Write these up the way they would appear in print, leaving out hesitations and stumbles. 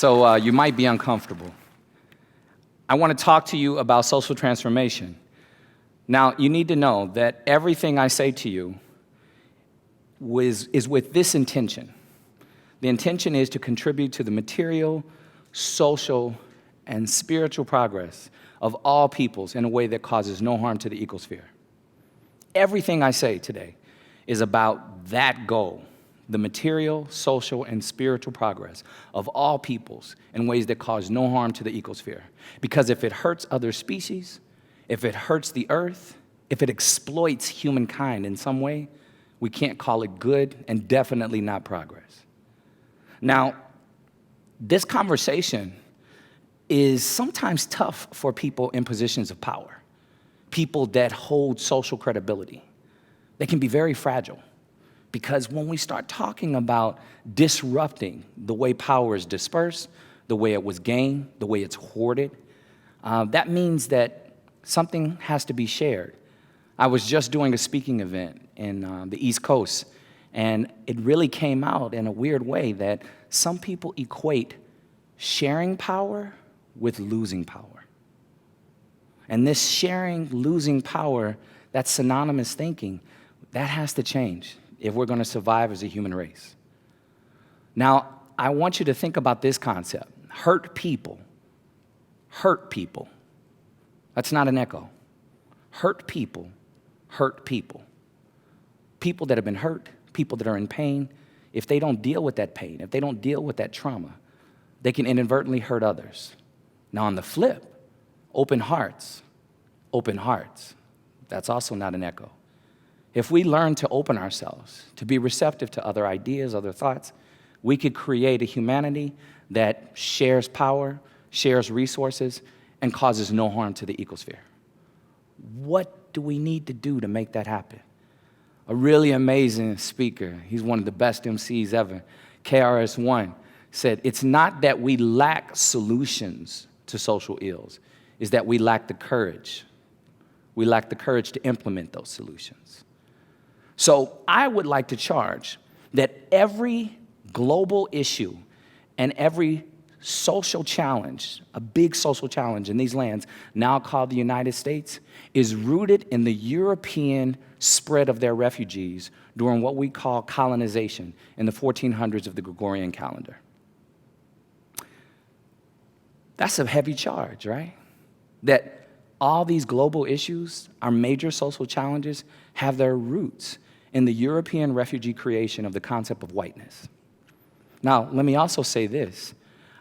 So you might be uncomfortable. I want to talk to you about social transformation. Now, you need to know that everything I say to you is with this intention. The intention is to contribute to the material, social, and spiritual progress of all peoples in a way that causes no harm to the ecosphere. Everything I say today is about that goal, the material, social, and spiritual progress of all peoples in ways that cause no harm to the ecosphere. Because if it hurts other species, if it hurts the earth, if it exploits humankind in some way, we can't call it good and definitely not progress. Now, this conversation is sometimes tough for people in positions of power, people that hold social credibility. They can be very fragile because when we start talking about disrupting the way power is dispersed, the way it was gained, the way it's hoarded, that means that something has to be shared. I was just doing a speaking event in the East Coast, and it really came out in a weird way that some people equate sharing power with losing power. And this sharing, losing power, that's synonymous thinking, that has to change if we're going to survive as a human race. Now, I want you to think about this concept. Hurt people. Hurt people. That's not an echo. Hurt people. Hurt people. People that have been hurt, people that are in pain, if they don't deal with that pain, if they don't deal with that trauma, they can inadvertently hurt others. Now, on the flip, open hearts, that's also not an echo. If we learn to open ourselves, to be receptive to other ideas, other thoughts, we could create a humanity that shares power, shares resources, and causes no harm to the ecosphere. What do we need to do to make that happen? A really amazing speaker, he's one of the best MCs ever, KRS-One, said, it's not that we lack solutions to social ills, it's that we lack the courage. We lack the courage to implement those solutions. So I would like to charge that every global issue and every social challenge, a big social challenge in these lands, now called the United States, is rooted in the European spread of their refugees during what we call colonization in the 1400s of the Gregorian calendar. That's a heavy charge, right? That all these global issues, our major social challenges, have their roots in the European refugee creation of the concept of whiteness. Now, let me also say this.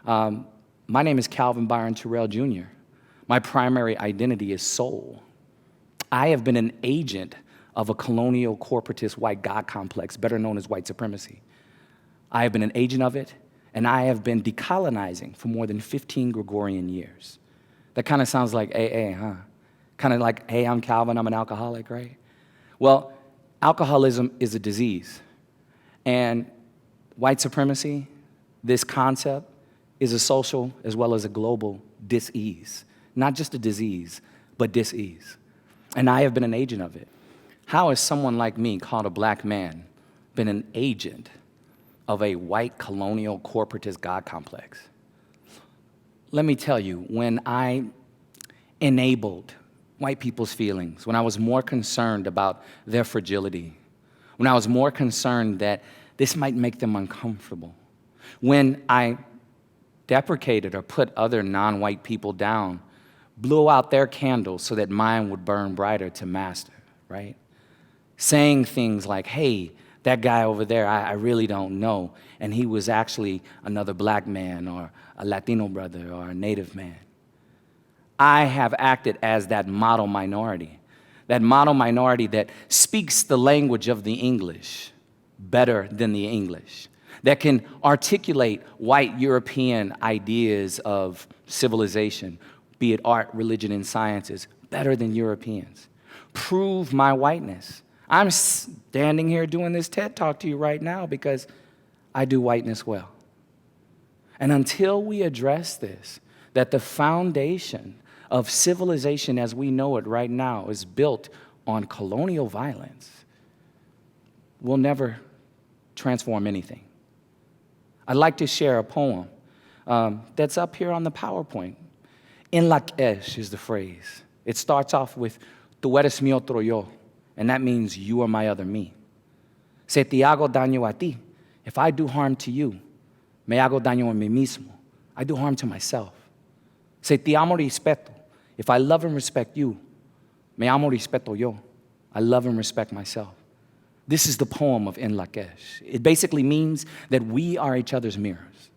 My name is Calvin Byron Terrell Jr. My primary identity is soul. I have been an agent of a colonial corporatist white God complex, better known as white supremacy. I have been an agent of it, and I have been decolonizing for more than 15 Gregorian years. That kind of sounds like AA, huh? Kind of like, hey, I'm Calvin, I'm an alcoholic, right? Well, alcoholism is a disease. And white supremacy, this concept, is a social as well as a global dis-ease. Not just a disease, but dis-ease. And I have been an agent of it. How has someone like me, called a black man, been an agent of a white colonial corporatist God complex? Let me tell you, when I enabled white people's feelings, when I was more concerned about their fragility, when I was more concerned that this might make them uncomfortable, when I deprecated or put other non-white people down, blew out their candles so that mine would burn brighter to master, right? Saying things like, hey, that guy over there, I really don't know, and he was actually another black man or a Latino brother or a Native man. I have acted as that model minority that speaks the language of the English better than the English, that can articulate white European ideas of civilization, be it art, religion, and sciences, better than Europeans. Prove my whiteness. I'm standing here doing this TED Talk to you right now because I do whiteness well. And until we address this, that the foundation of civilization as we know it right now is built on colonial violence, we'll never transform anything. I'd like to share a poem that's up here on the PowerPoint. In Lak Ech is the phrase. It starts off with, tú eres mi otro yo, and that means you are my other me. Se te hago daño a ti, if I do harm to you, me hago daño a mí mismo. I do harm to myself. Se te amo respeto, if I love and respect you, me amo respeto yo. I love and respect myself. This is the poem of In Lak Ech. It basically means that we are each other's mirrors.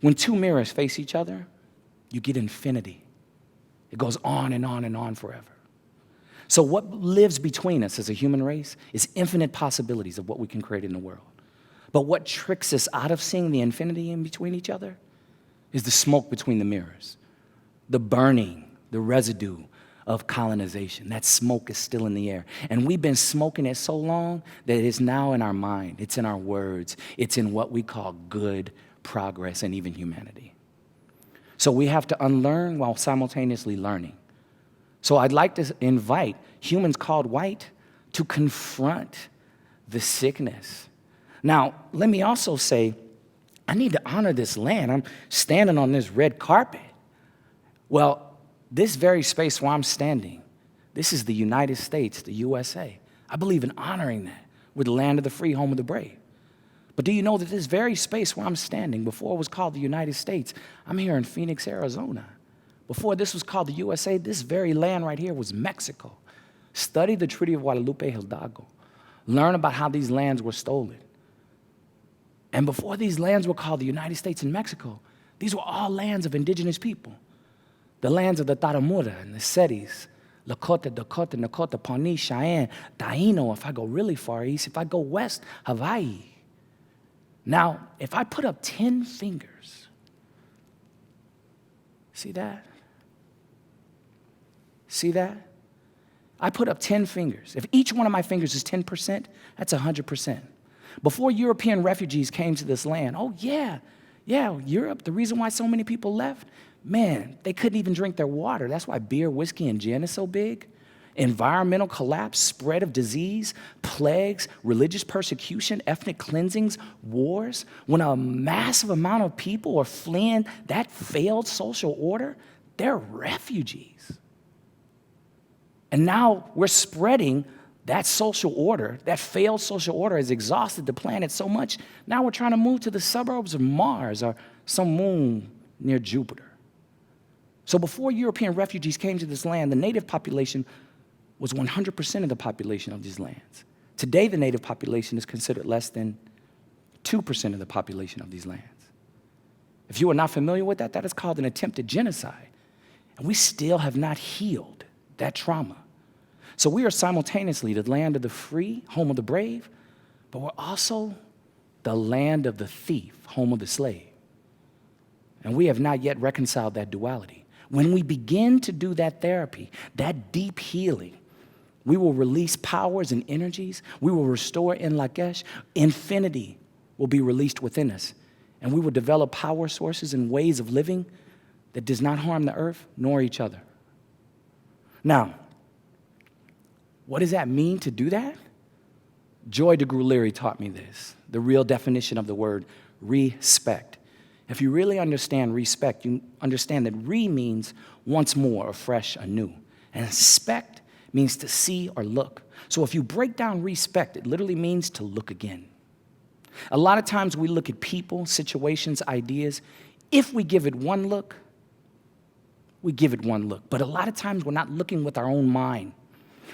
When two mirrors face each other, you get infinity. It goes on and on and on forever. So what lives between us as a human race is infinite possibilities of what we can create in the world. But what tricks us out of seeing the infinity in between each other is the smoke between the mirrors, the burning, the residue of colonization. That smoke is still in the air. And we've been smoking it so long that it's now in our mind, it's in our words, it's in what we call good, progress, and even humanity. So we have to unlearn while simultaneously learning. So I'd like to invite humans called white to confront the sickness. Now, let me also say, I need to honor this land. I'm standing on this red carpet. Well, this very space where I'm standing, this is the United States, the USA. I believe in honoring that. We're the land of the free, home of the brave. But do you know that this very space where I'm standing, before it was called the United States, I'm here in Phoenix, Arizona. Before this was called the USA, this very land right here was Mexico. Study the Treaty of Guadalupe Hidalgo. Learn about how these lands were stolen. And before these lands were called the United States and Mexico, these were all lands of indigenous people. The lands of the Tarahumara and the Setis, Lakota, Dakota, Nakota, Pawnee, Cheyenne, Taino, if I go really far east, if I go west, Hawaii. Now, if I put up 10 fingers, see that? See that? I put up 10 fingers. If each one of my fingers is 10%, that's 100%. Before European refugees came to this land, oh yeah, Europe, the reason why so many people left, man, they couldn't even drink their water. That's why beer, whiskey, and gin is so big. Environmental collapse, spread of disease, plagues, religious persecution, ethnic cleansings, wars. When a massive amount of people are fleeing that failed social order, they're refugees. And now we're spreading that social order, that failed social order has exhausted the planet so much, now we're trying to move to the suburbs of Mars or some moon near Jupiter. So before European refugees came to this land, the native population was 100% of the population of these lands. Today, the native population is considered less than 2% of the population of these lands. If you are not familiar with that, that is called an attempted genocide. And we still have not healed that trauma. So we are simultaneously the land of the free, home of the brave, but we're also the land of the thief, home of the slave. And we have not yet reconciled that duality. When we begin to do that therapy, that deep healing, we will release powers and energies. We will restore In Lak Ech. Infinity will be released within us. And we will develop power sources and ways of living that does not harm the earth nor each other. Now, what does that mean to do that? Joy DeGruy taught me this, the real definition of the word respect. If you really understand respect, you understand that re means once more, afresh, anew. And spect means to see or look. So if you break down respect, it literally means to look again. A lot of times we look at people, situations, ideas. If we give it one look, we give it one look. But a lot of times we're not looking with our own mind.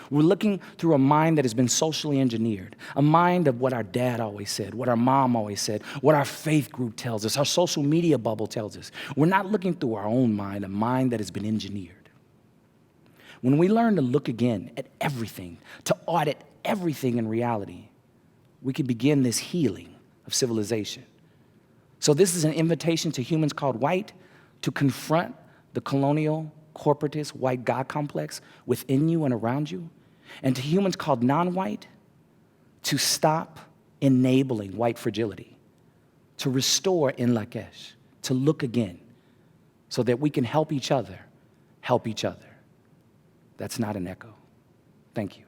We're looking through a mind that has been socially engineered, a mind of what our dad always said, what our mom always said, what our faith group tells us, our social media bubble tells us. We're not looking through our own mind, a mind that has been engineered. When we learn to look again at everything, to audit everything in reality, we can begin this healing of civilization. So this is an invitation to humans called white to confront the colonial, corporatist, white God complex within you and around you, and to humans called non-white to stop enabling white fragility, to restore In Lak Ech, to look again, so that we can help each other help each other. That's not an echo. Thank you.